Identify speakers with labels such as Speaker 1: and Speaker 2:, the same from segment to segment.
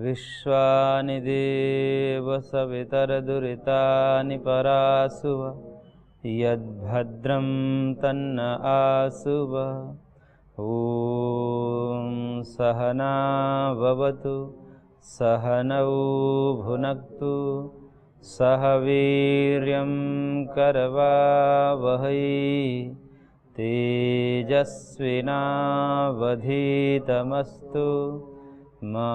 Speaker 1: विश्वानि देव सवितरदुरितानि परासुव यद्भद्रं तन्न आसुव। ॐ सहना भवतु सहनौ भुनक्तु सह वीर्यं करवावहै तेजस्विनावधीतमस्तु मा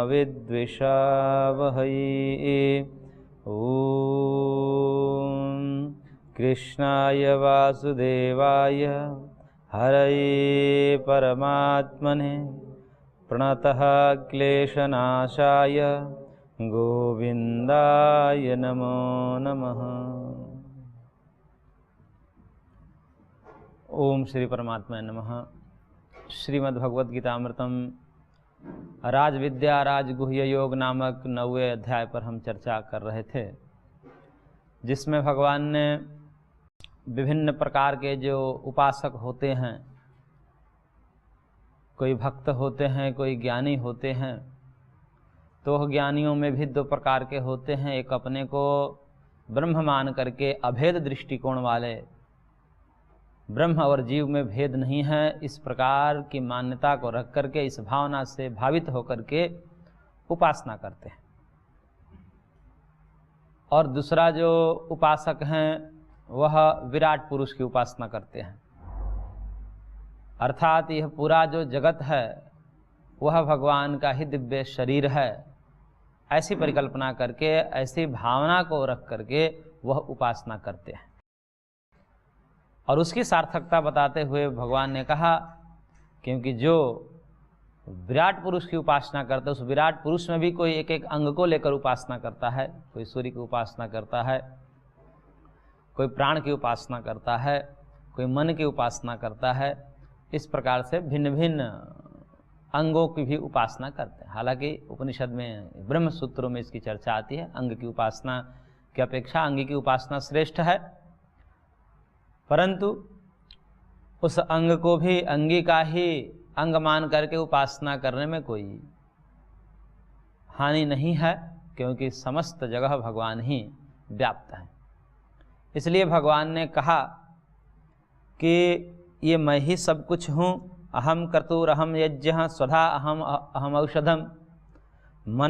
Speaker 1: विद्विषावहै। ॐ कृष्णाय वासुदेवाय हरये परमात्मने प्रणतः क्लेशनाशाय गोविन्दाय नमो नमः। ओम श्री परमात्मा नमः। श्रीमद्भगवद्गीतामृतम राजविद्या राजगुह्य योग नामक 9वें अध्याय पर हम चर्चा कर रहे थे, जिसमें भगवान ने विभिन्न प्रकार के जो उपासक होते हैं, कोई भक्त होते हैं, कोई ज्ञानी होते हैं, तो ज्ञानियों में भी 2 प्रकार के होते हैं। एक अपने को ब्रह्म मान करके अभेद दृष्टिकोण वाले, ब्रह्म और जीव में भेद नहीं है, इस प्रकार की मान्यता को रख करके, इस भावना से भावित होकर के उपासना करते हैं। और दूसरा जो उपासक हैं वह विराट पुरुष की उपासना करते हैं, अर्थात यह पूरा जो जगत है वह भगवान का ही दिव्य शरीर है, ऐसी परिकल्पना करके, ऐसी भावना को रख करके वह उपासना करते हैं। और उसकी सार्थकता बताते हुए भगवान ने कहा, क्योंकि जो विराट पुरुष की उपासना करता है, उस विराट पुरुष में भी कोई एक एक अंग को लेकर उपासना करता है। कोई सूर्य की उपासना करता है, कोई प्राण की उपासना करता है, कोई मन की उपासना करता है। इस प्रकार से भिन्न भिन्न अंगों की भी उपासना करते हैं। हालांकि उपनिषद में, ब्रह्म सूत्रों में इसकी चर्चा आती है, अंग की उपासना की अपेक्षा अंग की उपासना श्रेष्ठ है, परंतु उस अंग को भी अंगी का ही अंग मान करके उपासना करने में कोई हानि नहीं है, क्योंकि समस्त जगह भगवान ही व्याप्त है। इसलिए भगवान ने कहा कि ये मैं ही सब कुछ हूँ, अहम क्रतुरहम यज्ञः स्वधा अहम औषधम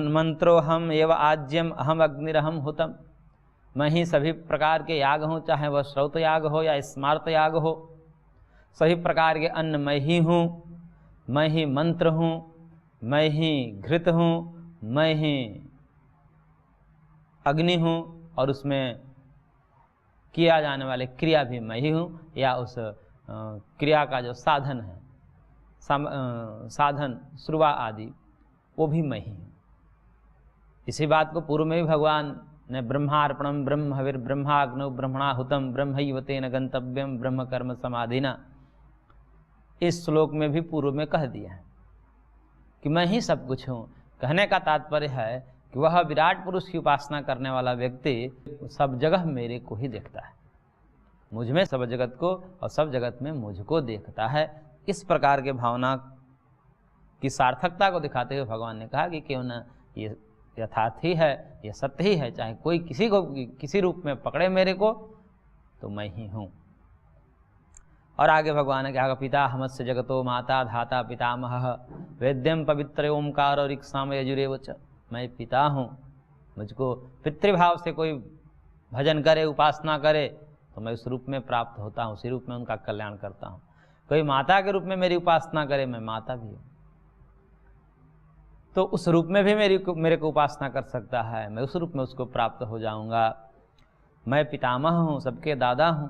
Speaker 1: मंत्रोहम एव आज्यम अहम अग्निरहम हुतम। मैं ही सभी प्रकार के याग हूँ, चाहे वह श्रौत याग हो या स्मार्त याग हो, सभी प्रकार के अन्न मैं ही हूँ, मैं ही मंत्र हूँ, मैं ही घृत हूँ, मैं ही अग्नि हूँ, और उसमें किया जाने वाले क्रिया भी मैं ही हूँ, या उस क्रिया का जो साधन है, साधन श्रुवा आदि, वो भी मैं ही हूँ। इसी बात को पूर्व में भी भगवान ने ब्रह्मार्पणम ब्रह्म हविर ब्रह्माग्नौ ब्रह्मणाहुतम ब्रह्मैव तेन गंतव्यम ब्रह्म कर्म समाधिना, इस श्लोक में भी पूर्व में कह दिया है कि मैं ही सब कुछ हूँ। कहने का तात्पर्य है कि वह विराट पुरुष की उपासना करने वाला व्यक्ति सब जगह मेरे को ही देखता है, मुझ में सब जगत को और सब जगत में मुझको देखता है। इस प्रकार के भावना की सार्थकता को दिखाते हुए भगवान ने कहा कि क्यों न ये यथार्थ ही है, ये सत्य ही है, चाहे कोई किसी को किसी रूप में पकड़े मेरे को, तो मैं ही हूँ। और आगे भगवान ने कहा, पिता हमस्य जगतो माता धाता पितामह वेद्यम पवित्र ओंकार और इक्साम यजुरेव च। मैं पिता हूँ, मुझको पितृभाव से कोई भजन करे, उपासना करे, तो मैं उस रूप में प्राप्त होता हूँ, उसी रूप में उनका कल्याण करता हूँ। कोई माता के रूप में मेरी उपासना करे, मैं माता भी हूँ, तो उस रूप में भी मेरे को उपासना कर सकता है, मैं उस रूप में उसको प्राप्त हो जाऊंगा। मैं पितामह हूँ, सबके दादा हूँ,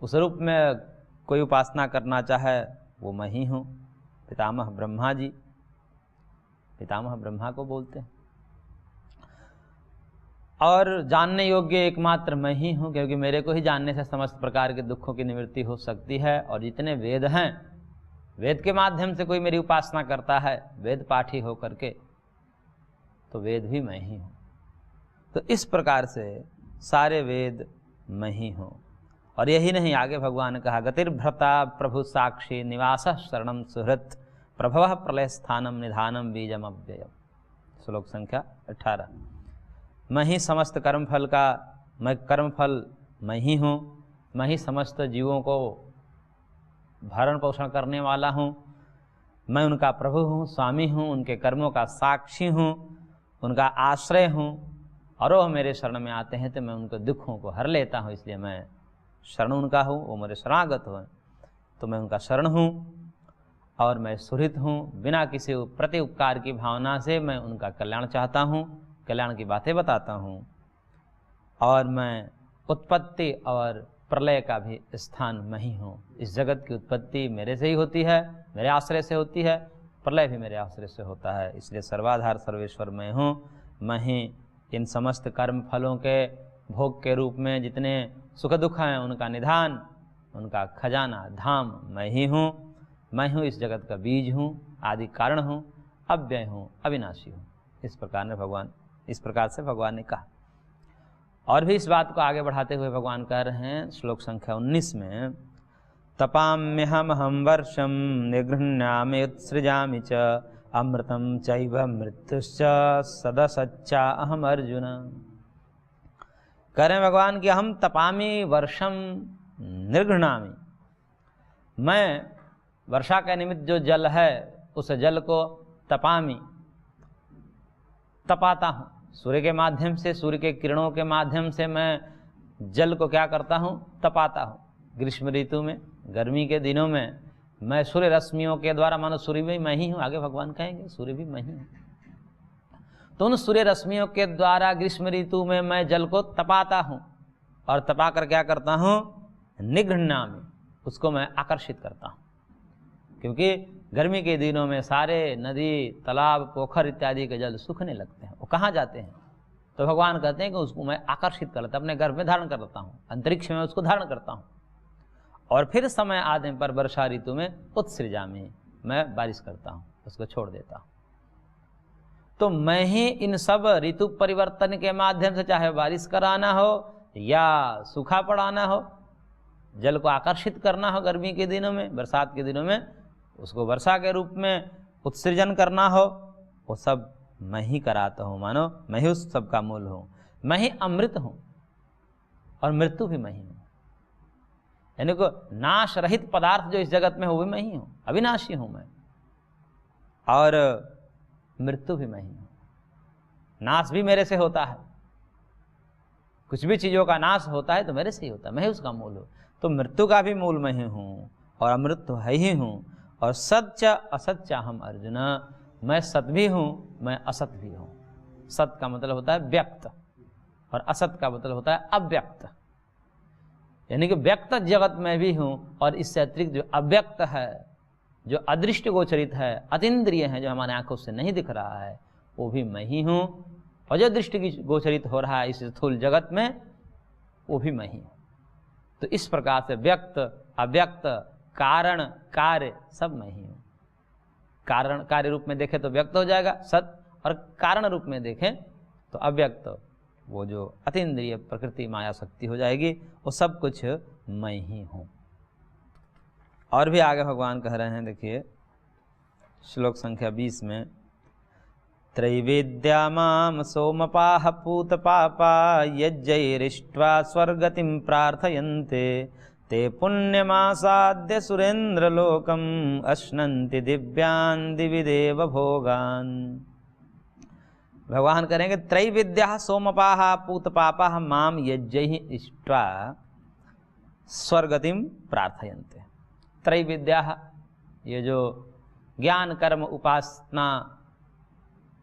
Speaker 1: उस रूप में कोई उपासना करना चाहे वो मैं ही हूँ। पितामह ब्रह्मा जी, पितामह ब्रह्मा को बोलते हैं। और जानने योग्य एकमात्र मैं ही हूँ, क्योंकि मेरे को ही जानने से समस्त प्रकार के दुखों की निवृत्ति हो सकती है। और जितने वेद हैं, वेद के माध्यम से कोई मेरी उपासना करता है, वेद पाठी हो करके, तो वेद भी मैं ही हूँ। तो इस प्रकार से सारे वेद मैं ही हूँ। और यही नहीं, आगे भगवान ने कहा, गतिर्भ्रता प्रभु साक्षी निवास शरणम सुहृत प्रभव प्रलय स्थानम निधानम बीजम अव्ययम। श्लोक संख्या 18। मैं ही समस्त कर्मफल का, मैं कर्मफल मैं ही हूँ, मैं ही समस्त जीवों को भरण पोषण करने वाला हूँ, मैं उनका प्रभु हूँ, स्वामी हूँ, उनके कर्मों का साक्षी हूँ, उनका आश्रय हूँ, और वो मेरे शरण में आते हैं तो मैं उनके दुखों को हर लेता हूँ, इसलिए मैं शरण उनका हूँ, वो मेरे शरणागत हो तो मैं उनका शरण हूँ, और मैं सुहृद हूँ, बिना किसी प्रति उपकार की भावना से मैं उनका कल्याण चाहता हूँ, कल्याण की बातें बताता हूँ, और मैं उत्पत्ति और प्रलय का भी स्थान मैं ही हूँ। इस जगत की उत्पत्ति मेरे से ही होती है, मेरे आश्रय से होती है, प्रलय भी मेरे आश्रय से होता है, इसलिए सर्वाधार सर्वेश्वर मैं हूँ। मैं ही इन समस्त कर्म फलों के भोग के रूप में जितने सुख दुख हैं उनका निधान, उनका खजाना धाम मैं ही हूँ। मैं हूँ इस जगत का बीज हूँ, आदि कारण हूँ, अव्यय हूँ, अविनाशी हूँ। इस प्रकार से भगवान ने कहा। और भी इस बात को आगे बढ़ाते हुए भगवान कह रहे हैं श्लोक संख्या 19 में, तपाम्यहमहं वर्षं निगृह्णामि उत्सृजामि च अमृतं चैव मृत्युश्च सदसच्चा अहम अर्जुन। कह रहे हैं भगवान कि हम तपामि वर्षम निर्गृह्णामि, मैं वर्षा के निमित्त जो जल है उस जल को तपामि, तपाता हूँ, सूर्य के माध्यम से, सूर्य के किरणों के माध्यम से मैं जल को क्या करता हूँ, तपाता हूँ। ग्रीष्म ऋतु में, गर्मी के दिनों में मैं सूर्य रश्मियों के द्वारा, मानो सूर्य भी मैं ही हूँ, आगे भगवान कहेंगे सूर्य भी मैं ही हूँ, तो उन सूर्य रश्मियों के द्वारा ग्रीष्म ऋतु में मैं जल को तपाता हूँ, और तपा कर क्या करता हूँ, निगृह्णामि, उसको मैं आकर्षित करता हूँ। क्योंकि गर्मी के दिनों में सारे नदी, तालाब, पोखर इत्यादि के जल सूखने लगते हैं, वो कहाँ जाते हैं, तो भगवान कहते हैं कि उसको मैं आकर्षित कर लेता हूँ, अपने गर्भ में धारण कर लेता हूँ, अंतरिक्ष में उसको धारण करता हूँ, और फिर समय आने पर वर्षा ऋतु में उत्सृजामि, मैं बारिश करता हूँ, उसको छोड़ देता हूँ। तो मैं ही इन सब ऋतु परिवर्तन के माध्यम से, चाहे बारिश कराना हो या सूखा पड़ाना हो, जल को आकर्षित करना हो गर्मी के दिनों में, बरसात के दिनों में उसको वर्षा के रूप में उत्सृजन करना हो, वो सब मैं ही कराता हूँ। मानो मैं ही उस सब का मूल हूँ, मैं ही अमृत हूँ, और मृत्यु भी मैं ही हूँ। यानी को नाश रहित पदार्थ जो इस जगत में हो वो भी मैं ही हूँ, अविनाशी हूँ मैं, और मृत्यु भी मैं ही हूँ। नाश भी मेरे से होता है, कुछ भी चीज़ों का नाश होता है तो मेरे से ही होता है, मैं ही उसका मूल हूँ। तो मृत्यु का भी मूल मैं ही हूँ, और अमृत तो है ही हूँ, और सच्चा असच्चा हम अर्जुन, मैं सत भी हूँ, मैं असत भी हूँ। सत का मतलब होता है व्यक्त, और असत का मतलब होता है अव्यक्त। यानी कि व्यक्त जगत में भी हूँ, और इससे अतिरिक्त जो अव्यक्त है, जो अदृष्ट गोचरित है, अतीन्द्रिय है, जो हमारे आंखों से नहीं दिख रहा है, वो भी मैं ही हूँ, और जो दृष्टि की गोचरित हो रहा है इस स्थूल जगत में, वो भी मैं ही हूँ। तो इस प्रकार से व्यक्त, अव्यक्त, कारण, कार्य सब मैं ही हूँ। कारण कार्य रूप में देखें तो व्यक्त हो जाएगा सत, और कारण रूप में देखें तो अव्यक्त, वो जो अतीन्द्रिय प्रकृति माया शक्ति हो जाएगी, वो सब कुछ मैं ही हूँ। और भी आगे भगवान कह रहे हैं, देखिए श्लोक संख्या 20 में, त्रैवेद्या माम सोमपाह पूत पापा यज्जैरिष्ट्वा स्वर्गतिं प्रार्थयन्ते ते पुण्यमासाद्य सुरेंद्र लोकम अश्नन्ति दिव्यान् दिवि देव भोगान्। भगवान करेंगे त्रैविद्या सोमपाह पूत पापा माम यज्जैः इष्ट्वा स्वर्गतिं प्रार्थयन्ते। त्रैविद्या, ये जो ज्ञान कर्म उपासना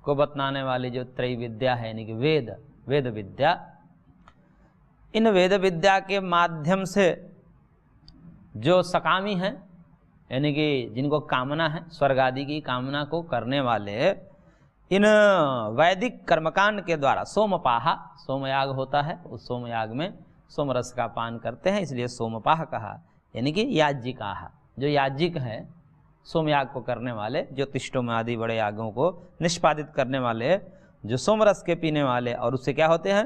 Speaker 1: को बतलाने वाली जो त्रैविद्या है, यानी कि वेद विद्या, इन वेद विद्या के माध्यम से जो सकामी हैं, यानी कि जिनको कामना है, स्वर्ग आदि की कामना को करने वाले, इन वैदिक कर्मकांड के द्वारा सोमपाह, सोमयाग होता है, उस सोमयाग में सोमरस का पान करते हैं, इसलिए सोमपाह कहा, यानी कि याज्ञिकाः, जो याज्ञिक है, सोमयाग को करने वाले, ज्योतिष्टोम आदि बड़े यागों को निष्पादित करने वाले, जो सोमरस के पीने वाले, और उससे क्या होते हैं,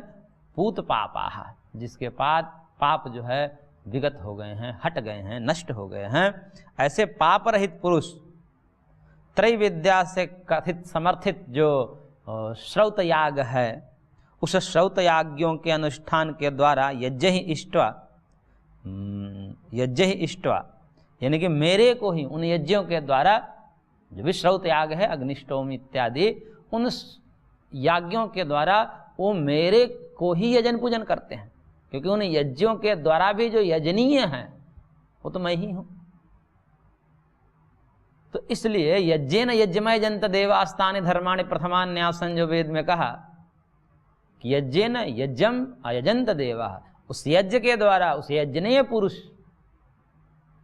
Speaker 1: पूत पापाः, जिसके पाप जो है विगत हो गए हैं, हट गए हैं, नष्ट हो गए हैं, ऐसे पाप रहित पुरुष, त्रैविद्या से कथित समर्थित जो श्रौत याग है, उस श्रौत याज्ञों के अनुष्ठान के द्वारा यज्ञ ही इष्टवा यानी कि मेरे को ही उन यज्ञों के द्वारा, जो भी श्रौत याग है, अग्निष्टोम इत्यादि, उन याज्ञों के द्वारा वो मेरे को ही यजन पूजन करते हैं, क्योंकि उन यज्ञों के द्वारा भी जो यजनीय हैं वो तो मैं ही हूं। तो इसलिए यज्ञेन यज्ञमय जंत देवास्तानि धर्माणि प्रथमान्यासन, जो वेद में कहा कि यज्ञेन यज्ञम अयजंत देवा, उस यज्ञ के द्वारा, उस यज्ञनीय पुरुष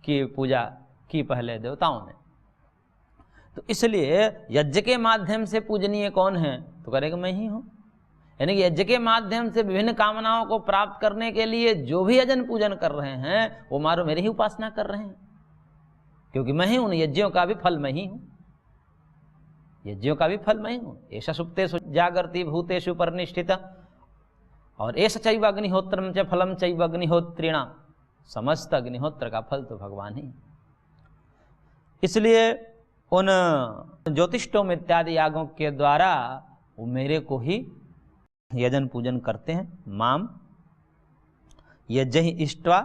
Speaker 1: की पूजा की पहले देवताओं ने। तो इसलिए यज्ञ के माध्यम से पूजनीय कौन है, तो करेगा मैं ही हूं। यानी कि यज्ञ के माध्यम से विभिन्न कामनाओं को प्राप्त करने के लिए जो भी यजन पूजन कर रहे हैं वो मारो मेरी ही उपासना कर रहे हैं, क्योंकि मैं ही उन यज्ञों का भी फल मैं ही हूं, यज्ञों का भी फल मैं ही हूं। ऐसा सुप्तेषु जागर्ति भूतेषु परनिष्ठित, और ऐसा चैव अग्निहोत्रम च फलम चैव अग्निहोत्रिणाम, समस्त अग्निहोत्र का फल तो भगवान ही। इसलिए उन ज्योतिष्टोम इत्यादि यागों के द्वारा वो मेरे को ही यजन पूजन करते हैं। माम यज्ञ ही इष्टवा,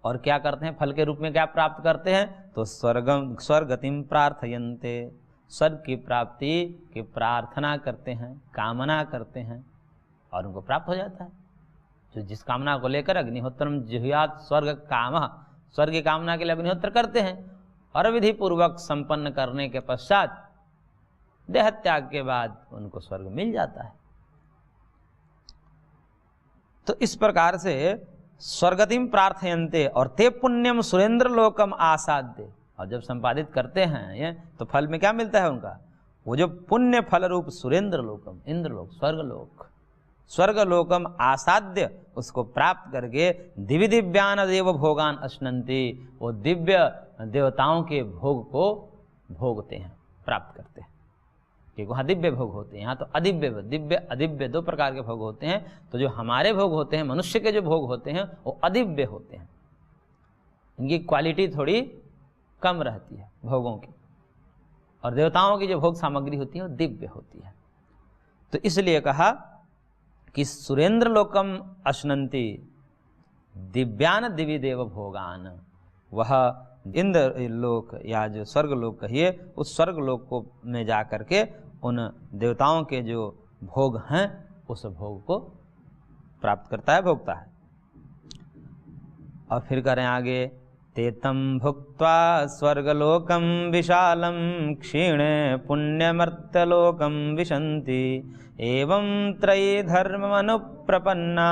Speaker 1: और क्या करते हैं, फल के रूप में क्या प्राप्त करते हैं, तो स्वर्गतिम प्रार्थयन्ते, स्वर्ग की प्राप्ति की प्रार्थना करते हैं, कामना करते हैं, और उनको प्राप्त हो जाता है। जो जिस कामना को लेकर अग्निहोत्रम जिह्यात स्वर्ग काम, स्वर्ग की कामना के लिए अग्निहोत्र करते हैं, और विधि पूर्वक संपन्न करने के पश्चात देह त्याग के बाद उनको स्वर्ग मिल जाता है। तो इस प्रकार से स्वर्गतिम प्रार्थयन्ते, और ते पुण्यम सुरेंद्र लोकम आसाद्य, और जब संपादित करते हैं ये तो फल में क्या मिलता है उनका, वो जो पुण्य फल रूप सुरेंद्र लोकम, इंद्रलोक, स्वर्गलोक, स्वर्गलोकम आसाद्य, उसको प्राप्त करके दिव्य दिव्यान देव भोगान अश्नन्ति, वो दिव्य देवताओं के भोग को भोगते हैं, प्राप्त करते हैं। क्योंकि वहाँ दिव्य भोग होते हैं, यहाँ तो अदिव्य, दिव्य अदिव्य दो प्रकार के भोग होते हैं। तो जो हमारे भोग होते हैं, मनुष्य के जो भोग होते हैं वो अदिव्य होते हैं, इनकी क्वालिटी थोड़ी कम रहती है भोगों की, और देवताओं की जो भोग सामग्री होती है वो दिव्य होती है। तो इसलिए कहा कि सुरेंद्र लोकम अश्नन्ति दिव्यान दिव्य देव भोगान, वह इंद्र लोक या जो स्वर्ग लोक कहिए, उस स्वर्ग लोक को में जा करके उन देवताओं के जो भोग हैं उस भोग को प्राप्त करता है, भोगता है। और फिर करें आगे, तेतम भुक्त्वा स्वर्गलोकम विशालम क्षीणे पुण्यमर्त्यलोकम विशन्ति, एवं त्रयी धर्ममनुप्रपन्ना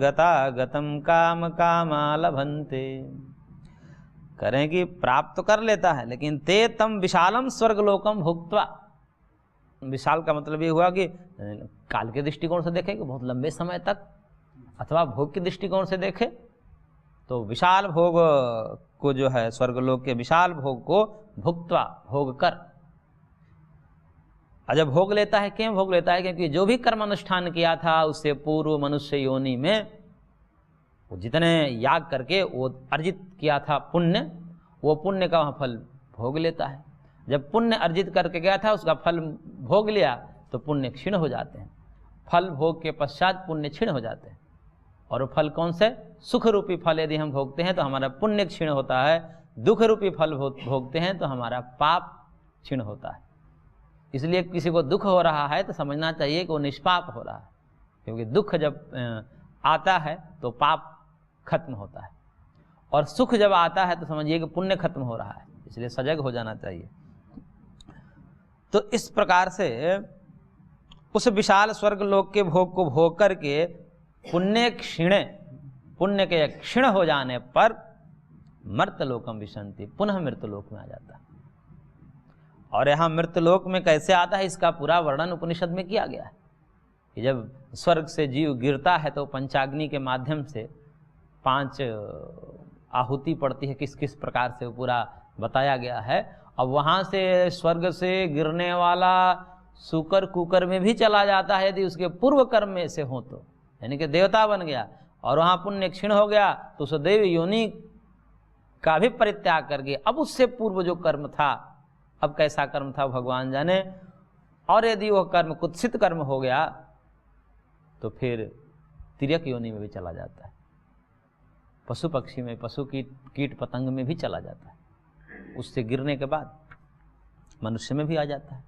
Speaker 1: गतागतं काम कामा लभन्ते। करें कि प्राप्त तो कर लेता है, लेकिन ते तम विशालम स्वर्गलोकम भुक्त्वा, विशाल का मतलब ये हुआ कि काल के दृष्टिकोण से देखे कि बहुत लंबे समय तक, अथवा भोग के दृष्टिकोण से देखे तो विशाल भोग को जो है, स्वर्गलोक के विशाल भोग को भुक्त्वा, भोग कर। जब भोग लेता है, क्यों भोग लेता है, क्योंकि जो भी कर्म अनुष्ठान किया था उससे पूर्व मनुष्य योनि में वो जितने याग करके वो अर्जित किया था पुण्य, वो पुण्य का वहाँ फल भोग लेता है। जब पुण्य अर्जित करके गया था उसका फल भोग लिया तो पुण्य क्षीण हो जाते हैं, फल भोग के पश्चात पुण्य क्षीण हो जाते हैं। और वो फल कौन से, सुख रूपी फल यदि हम भोगते हैं तो हमारा पुण्य क्षीण होता है, दुख रूपी फल भोगते हैं तो हमारा पाप क्षीण होता है। इसलिए किसी को दुख हो रहा है तो समझना चाहिए कि वो निष्पाप हो रहा है, क्योंकि दुख जब आता है तो पाप खत्म होता है, और सुख जब आता है तो समझिए कि पुण्य खत्म हो रहा है, इसलिए सजग हो जाना चाहिए। तो इस प्रकार से उस विशाल स्वर्गलोक के भोग को भोग करके पुण्य के क्षीण हो जाने पर मर्त्यलोकम विशन्ति, पुनः मृत्यलोक में आ जाता है। और यहाँ मृत्यलोक में कैसे आता है इसका पूरा वर्णन उपनिषद में किया गया है कि जब स्वर्ग से जीव गिरता है तो पंचाग्नि के माध्यम से 5 आहुति पड़ती है, किस किस प्रकार से वो पूरा बताया गया है। अब वहाँ से स्वर्ग से गिरने वाला सुकर कुकर में भी चला जाता है यदि उसके पूर्व कर्म में से हो तो, यानी कि देवता बन गया और वहाँ पुण्य क्षीण हो गया तो उस देव योनि का भी परित्याग करके अब उससे पूर्व जो कर्म था, अब कैसा कर्म था भगवान जाने, और यदि वह कर्म कुत्सित कर्म हो गया तो फिर तिर्यक योनि में भी चला जाता है, पशु पक्षी में, पशु कीट पतंग में भी चला जाता है, उससे गिरने के बाद मनुष्य में भी आ जाता है।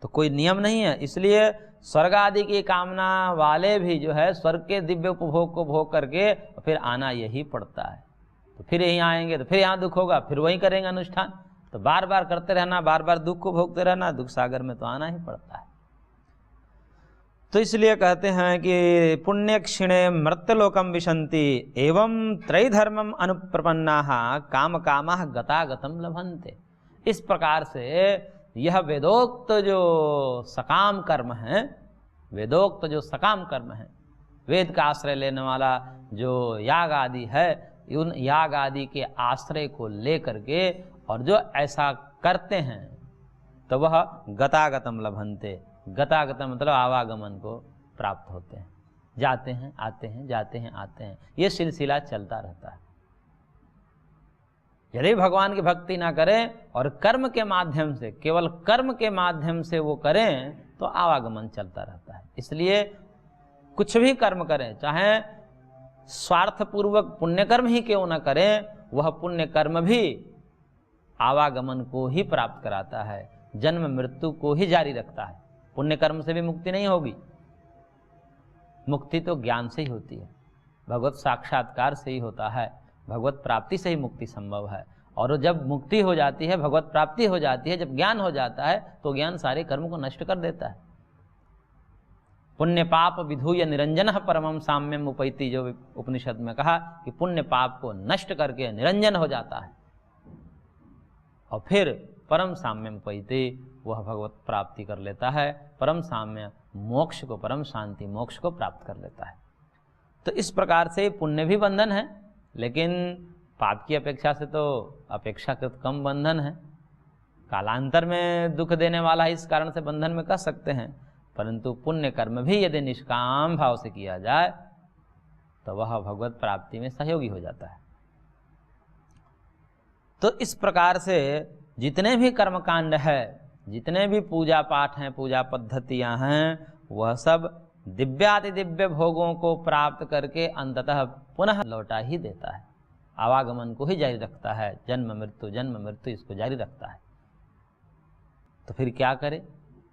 Speaker 1: तो कोई नियम नहीं है। इसलिए स्वर्ग आदि की कामना वाले भी जो है स्वर्ग के दिव्य उपभोग को भोग करके फिर आना यही पड़ता है। तो फिर यहीं आएंगे तो फिर यहाँ दुख होगा, फिर वहीं करेंगे अनुष्ठान। तो बार बार करते रहना, बार बार दुख को भोगते रहना, दुख सागर में तो आना ही पड़ता है। तो इसलिए कहते हैं कि पुण्य क्षिणे मर्त्यलोकम विशन्ति एवं त्रैधर्मम अनुप्रपन्नाः काम कामाः गतागतम लभन्ते। इस प्रकार से यह वेदोक्त जो सकाम कर्म है, वेदोक्त जो सकाम कर्म है, वेद का आश्रय लेने वाला जो याग आदि है, उन याग आदि के आश्रय को लेकर के और जो ऐसा करते हैं तो वह गतागतम लभन्ते। गतागतम मतलब आवागमन को प्राप्त होते हैं, जाते हैं आते हैं, जाते हैं आते हैं, ये सिलसिला चलता रहता है। यदि भगवान की भक्ति ना करें और कर्म के माध्यम से, केवल कर्म के माध्यम से वो करें तो आवागमन चलता रहता है। इसलिए कुछ भी कर्म करें, चाहे स्वार्थपूर्वक पुण्य कर्म ही क्यों न करें, वह पुण्य कर्म भी आवागमन को ही प्राप्त कराता है, जन्म मृत्यु को ही जारी रखता है। पुण्य कर्म से भी मुक्ति नहीं होगी, मुक्ति तो ज्ञान से ही होती है, भगवत साक्षात्कार से ही होता है, भगवत प्राप्ति से ही मुक्ति संभव है। और जब मुक्ति हो जाती है, भगवत प्राप्ति हो जाती है, जब ज्ञान हो जाता है तो ज्ञान सारे कर्म को नष्ट कर देता है। पुण्य पाप विधूय निरंजन परमम साम्यम उपैति, जो उपनिषद में कहा कि पुण्य पाप को नष्ट करके निरंजन हो जाता है और फिर परम साम्यम उपैति, वह भगवत प्राप्ति कर लेता है, परम साम्य मोक्ष को, परम शांति मोक्ष को प्राप्त कर लेता है। तो इस प्रकार से पुण्य भी बंधन है, लेकिन पाप की अपेक्षा से तो अपेक्षाकृत कम बंधन है। कालांतर में दुख देने वाला इस कारण से बंधन में कह सकते हैं, परंतु पुण्य कर्म भी यदि निष्काम भाव से किया जाए तो वह भगवत प्राप्ति में सहयोगी हो जाता है। तो इस प्रकार से जितने भी कर्मकांड है, जितने भी पूजा पाठ हैं, पूजा पद्धतियां हैं, वह सब दिव्याति दिव्य भोगों को प्राप्त करके अंततः पुनः लौटा ही देता है, आवागमन को ही जारी रखता है, जन्म मृत्यु इसको जारी रखता है। तो फिर क्या करे?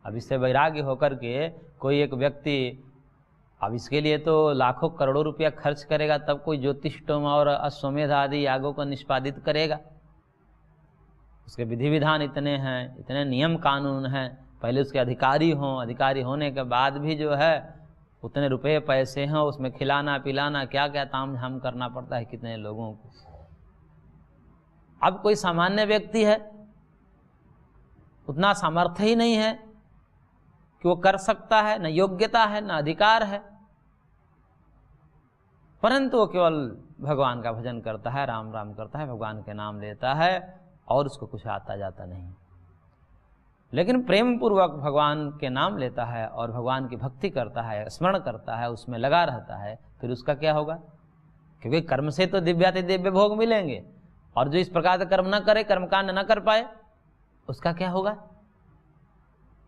Speaker 1: अब इससे वैराग्य होकर के कोई एक व्यक्ति, अब इसके लिए तो लाखों करोड़ों रुपया खर्च करेगा, तब कोई ज्योतिषोम और अश्वमेध आदि यागों को निष्पादित करेगा। उसके विधि विधान इतने हैं, इतने नियम कानून हैं, पहले उसके अधिकारी हों, अधिकारी होने के बाद भी जो है उतने रुपए पैसे हैं, उसमें खिलाना पिलाना क्या क्या ताम झाम करना पड़ता है कितने लोगों को। अब कोई सामान्य व्यक्ति है, उतना सामर्थ्य ही नहीं है कि वो कर सकता है, न योग्यता है, न अधिकार है, परंतु वो केवल भगवान का भजन करता है, राम राम करता है, भगवान के नाम लेता है और उसको कुछ आता जाता नहीं। लेकिन प्रेम पूर्वक भगवान के नाम लेता है और भगवान की भक्ति करता है, स्मरण करता है, उसमें लगा रहता है, फिर उसका क्या होगा? क्योंकि कर्म से तो दिव्याति दिव्य भोग मिलेंगे, और जो इस प्रकार से कर्म न करे, कर्मकांड न कर पाए, उसका क्या होगा?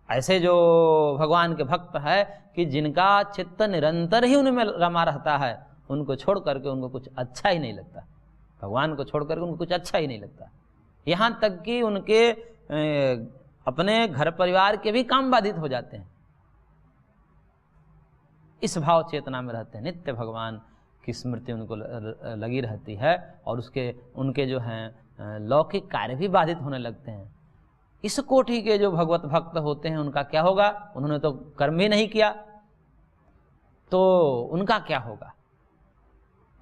Speaker 1: ऐसे जो भगवान के भक्त है कि जिनका चित्त निरंतर ही उनमें रमा रहता है, उनको छोड़ करके उनको कुछ अच्छा ही नहीं लगता, भगवान को छोड़ करके उनको कुछ अच्छा ही नहीं लगता। यहाँ तक कि उनके अपने घर परिवार के भी काम बाधित हो जाते हैं। इस भाव चेतना में रहते हैं, नित्य भगवान की स्मृति उनको लगी रहती है और उनके जो हैं लौकिक कार्य भी बाधित होने लगते हैं। इस कोटि के जो भगवत भक्त होते हैं उनका क्या होगा? उन्होंने तो कर्म ही नहीं किया, तो उनका क्या होगा?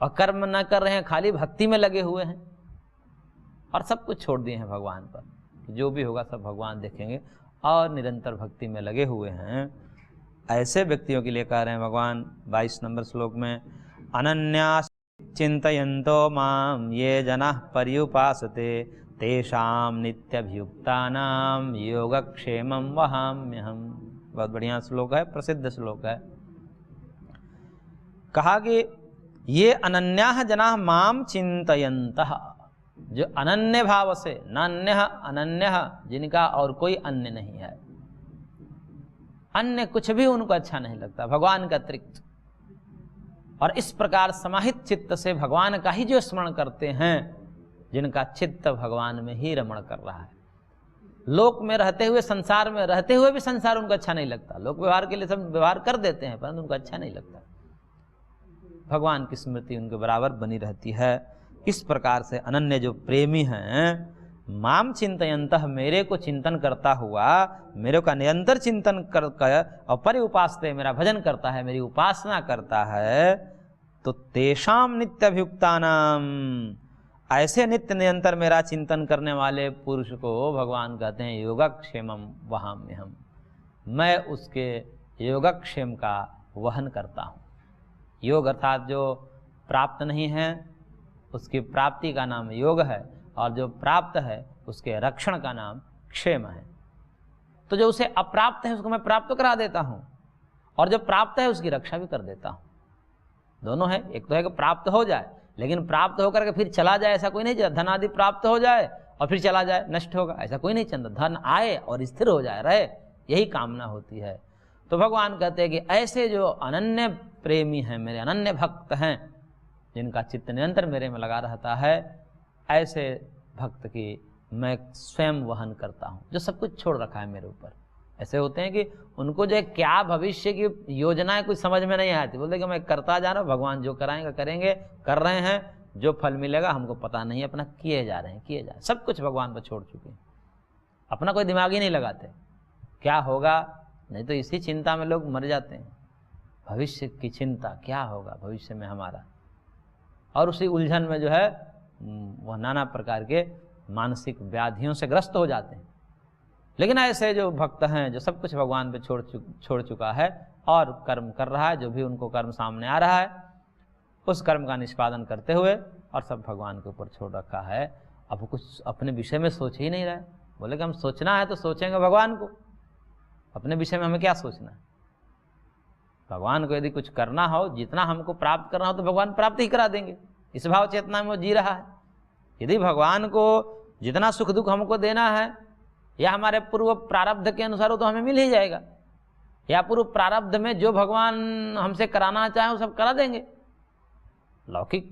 Speaker 1: और कर्म न कर रहे हैं, खाली भक्ति में लगे हुए हैं और सब कुछ छोड़ दिए हैं भगवान पर, जो भी होगा सब भगवान देखेंगे, और निरंतर भक्ति में लगे हुए हैं। ऐसे व्यक्तियों के लिए कह रहे हैं भगवान 22 नंबर श्लोक में, अनन्यास चिंतयन्तो माम ये जनाः पर्युपासते तेषां नित्यभियुक्तानां योगक्षेमं वहाम्यहम्। बहुत बढ़िया श्लोक है, प्रसिद्ध श्लोक है। कहा कि ये अनन्याः जनाः माम चिंतयन्तः, जो अनन्य भाव से, नान्यः अनन्यः, जिनका और कोई अन्य नहीं है, अन्य कुछ भी उनको अच्छा नहीं लगता भगवान का अतिरिक्त। और इस प्रकार समाहित चित्त से भगवान का ही जो स्मरण करते हैं, जिनका चित्त भगवान में ही रमण कर रहा है। लोक में रहते हुए, संसार में रहते हुए भी संसार उनको अच्छा नहीं लगता। लोक व्यवहार के लिए सब व्यवहार कर देते हैं, परंतु उनको अच्छा नहीं लगता। भगवान की स्मृति उनके बराबर बनी रहती है। इस प्रकार से अनन्य जो प्रेमी हैं, माम चिंतयंतः, मेरे को चिंतन करता हुआ, मेरे का निरंतर चिंतन कर और परि उपासते, मेरा भजन करता है, मेरी उपासना करता है, तो तेषाम नित्य अभियुक्तानाम, ऐसे नित्य निरंतर मेरा चिंतन करने वाले पुरुष को भगवान कहते हैं योगक्षेमम वहाम्यहम्, मैं उसके योगक्षेम का वहन करता हूँ। योग अर्थात जो प्राप्त नहीं है उसकी प्राप्ति का नाम योग है, और जो प्राप्त है उसके रक्षण का नाम क्षेम है। तो जो उसे अप्राप्त है उसको मैं प्राप्त करा देता हूँ, और जो प्राप्त है उसकी रक्षा भी कर देता हूँ। दोनों है। एक तो है कि प्राप्त हो जाए, लेकिन प्राप्त होकर के फिर चला जाए ऐसा कोई नहीं चाहता। धन आदि प्राप्त हो जाए और फिर चला जाए, नष्ट होगा, ऐसा कोई नहीं चाहता। धन आए और स्थिर हो जाए, रहे, यही कामना होती है। तो भगवान कहते हैं कि ऐसे जो अनन्य प्रेमी हैं, मेरे अनन्य भक्त हैं, जिनका चित्त निरंतर मेरे में लगा रहता है, ऐसे भक्त की मैं स्वयं वहन करता हूँ, जो सब कुछ छोड़ रखा है मेरे ऊपर। ऐसे होते हैं कि उनको जो है क्या भविष्य की योजनाएं कुछ समझ में नहीं आती, बोलते कि मैं करता जा रहा हूँ, भगवान जो कराएंगे करेंगे, कर रहे हैं, जो फल मिलेगा हमको पता नहीं, अपना किए जा रहे हैं, किए जा रहे हैं, सब कुछ भगवान पर छोड़ चुके हैं, अपना कोई दिमाग ही नहीं लगाते क्या होगा। नहीं तो इसी चिंता में लोग मर जाते हैं, भविष्य की चिंता, क्या होगा भविष्य में हमारा, और उसी उलझन में जो है वह नाना प्रकार के मानसिक व्याधियों से ग्रस्त हो जाते हैं। लेकिन ऐसे जो भक्त हैं, जो सब कुछ भगवान पे छोड़ चुका है और कर्म कर रहा है, जो भी उनको कर्म सामने आ रहा है उस कर्म का निष्पादन करते हुए और सब भगवान के ऊपर छोड़ रखा है। अब वो कुछ अपने विषय में सोच ही नहीं रहे। बोले कि हम सोचना है तो सोचेंगे भगवान को, अपने विषय में हमें क्या सोचना है। भगवान को यदि कुछ करना हो, जितना हमको प्राप्त करना हो तो भगवान प्राप्त ही करा देंगे। इस भाव चेतना में वो जी रहा है। यदि भगवान को जितना सुख दुख हमको देना है या हमारे पूर्व प्रारब्ध के अनुसार हो तो हमें मिल ही जाएगा, या पूर्व प्रारब्ध में जो भगवान हमसे कराना चाहे वो सब करा देंगे। लौकिक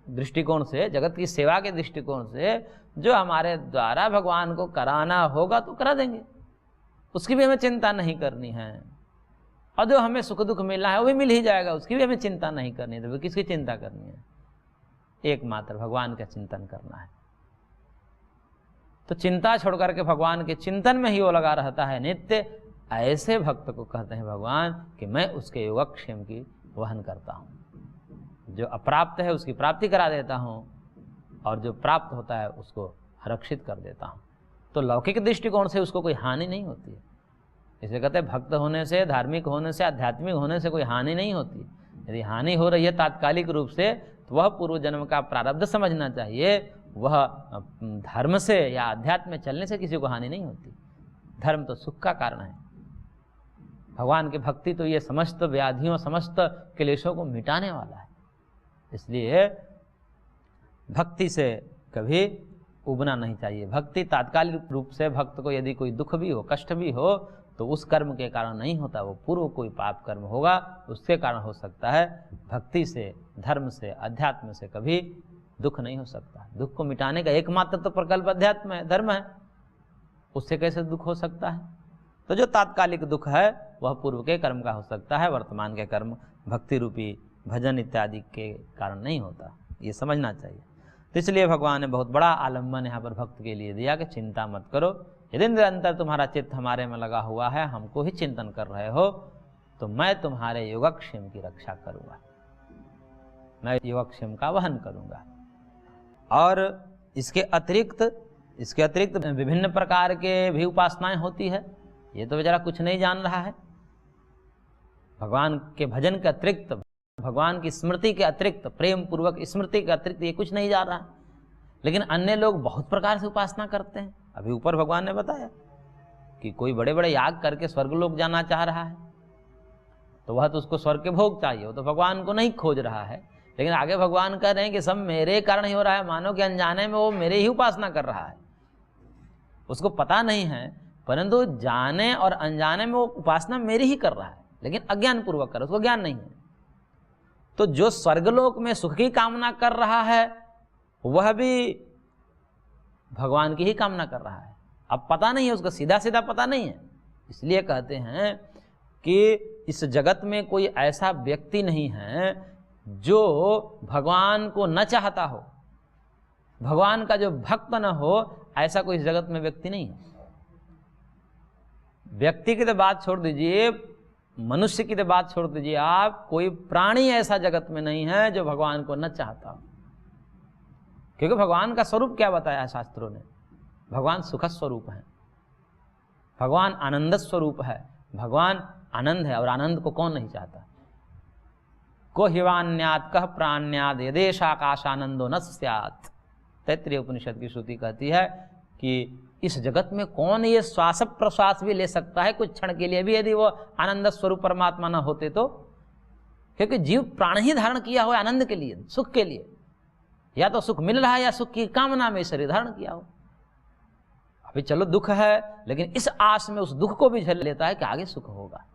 Speaker 1: दृष्टिकोण से, जगत की सेवा के दृष्टिकोण से जो हमारे द्वारा भगवान को कराना होगा तो करा देंगे, उसकी भी हमें चिंता नहीं करनी है। और जो हमें सुख दुख मिलना है वो भी मिल ही जाएगा, उसकी भी हमें चिंता नहीं करनी है। तो किसकी चिंता करनी है? एकमात्र भगवान का चिंतन करना है। तो चिंता छोड़ करके भगवान के चिंतन में ही वो लगा रहता है नित्य। ऐसे भक्त को कहते हैं भगवान कि मैं उसके योगक्षेम की वहन करता हूँ, जो अप्राप्त है उसकी प्राप्ति करा देता हूँ, और जो प्राप्त होता है उसको रक्षित कर देता हूँ। तो लौकिक दृष्टिकोण से उसको कोई हानि नहीं होती है। इसे कहते हैं भक्त होने से, धार्मिक होने से, आध्यात्मिक होने से कोई हानि नहीं होती। यदि हानि हो रही है तात्कालिक रूप से तो वह पूर्व जन्म का प्रारब्ध समझना चाहिए। वह धर्म से या अध्यात्म में चलने से किसी को हानि नहीं होती। धर्म तो सुख का कारण है। भगवान की भक्ति तो ये समस्त व्याधियों, समस्त क्लेशों को मिटाने वाला है। इसलिए भक्ति से कभी उबना नहीं चाहिए। भक्ति तात्कालिक रूप से भक्त को यदि कोई दुख भी हो, कष्ट भी हो, तो उस कर्म के कारण नहीं होता, वो पूर्व कोई पाप कर्म होगा उसके कारण हो सकता है। भक्ति से, धर्म से, अध्यात्म से कभी दुख नहीं हो सकता। दुख को मिटाने का एकमात्र तो प्रकल्प अध्यात्म है, धर्म है, उससे कैसे दुख हो सकता है? तो जो तात्कालिक दुख है वह पूर्व के कर्म का हो सकता है, वर्तमान के कर्म भक्ति रूपी भजन इत्यादि के कारण नहीं होता। ये समझना चाहिए। तो इसलिए भगवान ने बहुत बड़ा आलम्बन यहाँ पर भक्त के लिए दिया कि चिंता मत करो। यदि निरंतर तुम्हारा चित्त हमारे में लगा हुआ है, हमको ही चिंतन कर रहे हो, तो मैं तुम्हारे योगक्षेम की रक्षा करूँगा, मैं योगक्षेम का वहन करूँगा। और इसके अतिरिक्त विभिन्न प्रकार के भी उपासनाएं होती है। ये तो बेचारा कुछ नहीं जान रहा है। भगवान के भजन के अतिरिक्त, भगवान की स्मृति के अतिरिक्त, प्रेम पूर्वक स्मृति के अतिरिक्त ये कुछ नहीं जा रहा। लेकिन अन्य लोग बहुत प्रकार से उपासना करते हैं। अभी ऊपर भगवान ने बताया कि कोई बड़े बड़े याग करके स्वर्गलोक जाना चाह रहा है, तो वह तो उसको स्वर्ग के भोग चाहिए, वो तो भगवान को नहीं खोज रहा है। लेकिन आगे भगवान कह रहे हैं कि सब मेरे कारण ही हो रहा है। मानो कि अनजाने में वो मेरे ही उपासना कर रहा है, उसको पता नहीं है परंतु जाने और अनजाने में वो उपासना मेरी ही कर रहा है, लेकिन अज्ञान पूर्वक कर रहा है, उसको ज्ञान नहीं है। तो जो स्वर्गलोक में सुख की कामना कर रहा है वह भी भगवान की ही कामना कर रहा है। अब पता नहीं है उसका, सीधा सीधा पता नहीं है। इसलिए कहते हैं कि इस जगत में कोई ऐसा व्यक्ति नहीं है जो भगवान को न चाहता हो, भगवान का जो भक्त न हो, ऐसा कोई इस जगत में व्यक्ति नहीं है। व्यक्ति की तो बात छोड़ दीजिए, मनुष्य की तो बात छोड़ दीजिए आप, कोई प्राणी ऐसा जगत में नहीं है जो भगवान को न चाहता हो। क्योंकि भगवान का स्वरूप क्या बताया है शास्त्रों ने? भगवान सुख स्वरूप है, भगवान आनंद स्वरूप है, भगवान आनंद है, और आनंद को कौन नहीं चाहता? को हिवान्यात कह प्राण्याद यदेश आकाशानंदो न स्यात्। तैत्तिरीय उपनिषद की श्रुति कहती है कि इस जगत में कौन ये श्वास प्रश्वास भी ले सकता है कुछ क्षण के लिए भी, यदि वो आनंद स्वरूप परमात्मा न होते तो। क्योंकि जीव प्राण ही धारण किया हो आनंद के लिए, सुख के लिए, या तो सुख मिल रहा है या सुख की कामना में शरीर धारण किया हो। अभी चलो दुख है, लेकिन इस आस में उस दुख को भी झेल लेता है कि आगे सुख होगा।